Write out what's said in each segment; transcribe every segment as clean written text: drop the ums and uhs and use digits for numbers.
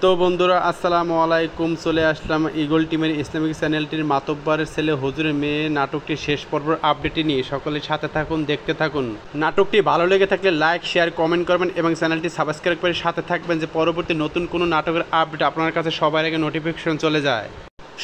তো বন্ধুরা আসসালামু আলাইকুম, চলে আসলাম ইগল টিমের ইসলামিক চ্যানেলটির মাতব্বরের ছেলে হুজুরের মেয়ে নাটকটি শেষ পর্বের আপডেটটি নিয়ে সকলের সাথে থাকুন, দেখতে থাকুন। নাটকটি ভালো লেগে থাকলে লাইক, শেয়ার, কমেন্ট করবেন এবং চ্যানেলটি সাবস্ক্রাইব করে সাথে থাকবেন, যে পরবর্তী নতুন কোনো নাটকের আপডেট আপনার কাছে সবার আগে নোটিফিকেশন চলে যায়।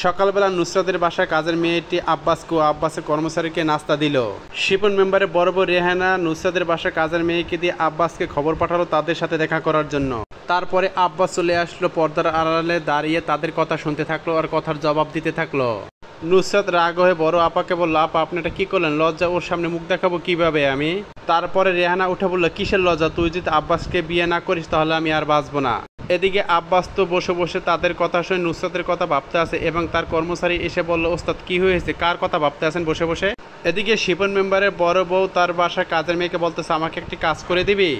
সকালবেলা নুসরাতের বাসায় কাজের মেয়েটি আব্বাসের কর্মচারীকে নাস্তা দিল। শিপন মেম্বারের বড় বউ রেহানা নুসরাতের বাসায় কাজের মেয়েকে দিয়ে আব্বাসকে খবর পাঠালো তাদের সাথে দেখা করার জন্য। তারপরে আব্বাস চলে আসলো, পর্দার আড়ালে দাঁড়িয়ে তাদের কথা শুনতে থাকলো আর কথার জবাব দিতে থাকলো। নুসরাত রাগ হয়ে বড় আপাকে বললো, আপা আপনি এটা কি করলেন? লজ্জা, ওর সামনে মুখ দেখাবো কিভাবে আমি? তারপরে রেহানা উঠে বললো, কিসের লজ্জা? তুই যদি আব্বাসকে বিয়ে না করিস তাহলে আমি আর বাঁচবো না। এদিকে আব্বাস তো বসে বসে তাদের কথা শুনে নুসরাতের কথা ভাবতে আছে এবং তার কর্মচারী এসে বলল, ওস্তাদ কি হয়েছে, কার কথা ভাবতে আছেন বসে বসে? এদিকে শিপন মেম্বারের বড় বউ তার বাসায় কাজের মেয়েকে বলতেছে, আমাকে একটি কাজ করে দিবি?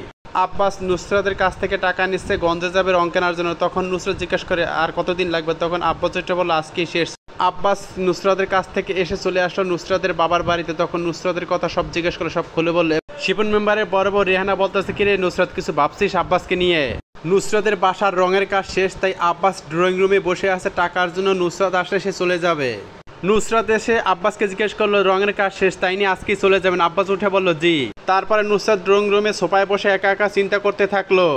আব্বাস নুসরাতের কাছ থেকে টাকা নিচ্ছে গঞ্জে যাবে রং কেনার জন্য। তখন নুসরাত জিজ্ঞেস করে, আর কতদিন লাগবে? তখন আব্বাস যেটা বললো, আজকেই শেষ। আব্বাস নুসরাতের কাছ থেকে এসে চলে আসলো নুসরাতের বাবার বাড়িতে। তখন নুসরাতের কথা সব জিজ্ঞেস করে সব খুলে বললে। শিপন মেম্বারের বড় বউ রেহানা বলতেছে, কিরে নুসরাত, কিছু ভাবছিস আব্বাসকে নিয়ে? নুসরাতের বাসার রঙের কাজ শেষ, তাই আব্বাস ড্রয়িং রুমে বসে আছে টাকার জন্য। নুসরাত আসলে সে চলে যাবে। নুসরাত এসে আব্বাসকে জিজ্ঞেস করলো, রঙের কাজ শেষ তাই নিয়ে আজকেই চলে যাবেন? আব্বাস উঠে বলল, জি। তারপরে নুসরাত ড্রয়িং রুমে সোফায় বসে একা একা চিন্তা করতে থাকলো।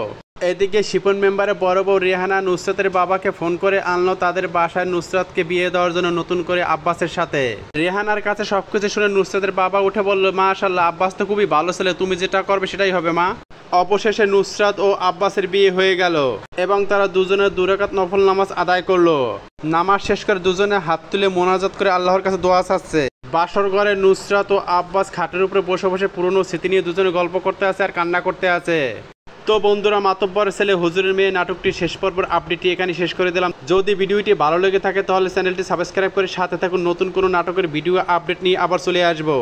এদিকে শিপন মেম্বারের বড় বউ রেহানা নুসরাতের বাবাকে ফোন করে আনলো তাদের বাসায় নুসরাতকে বিয়ে দেওয়ার জন্য নতুন করে আব্বাসের সাথে। রেহানার কাছে সবকিছু শুনে নুসরাতের বাবা উঠে বলল, মাশাআল্লাহ, আব্বাস তো খুবই ভালো ছেলে, তুমি যেটা করবে সেটাই হবে মা। অবশেষে নুসরাত ও আব্বাসের বিয়ে হয়ে গেল এবং তারা দুজনের 2 রাকাত নফল নামাজ আদায় করলো। নামাজ শেষ করে দুজনে হাত তুলে মোনাজাত করে আল্লাহর কাছে দোয়া চাচ্ছে। বাসর ঘরে নুসরাত ও আব্বাস খাটের উপরে বসে বসে পুরনো স্মৃতি নিয়ে দুজনে গল্প করতে আছে আর কান্না করতে আছে। তো বন্ধুরা, মাতব্বরের ছেলে হুজুরের মেয়ে নাটকটি শেষ পর্বের আপডেটটি এখানে শেষ করে দিলাম। যদি ভিডিওটি ভালো লেগে থাকে তাহলে চ্যানেলটি সাবস্ক্রাইব করে সাথে থাকুন, নতুন কোনো নাটকের ভিডিও আপডেট নিয়ে আবার চলে আসবো।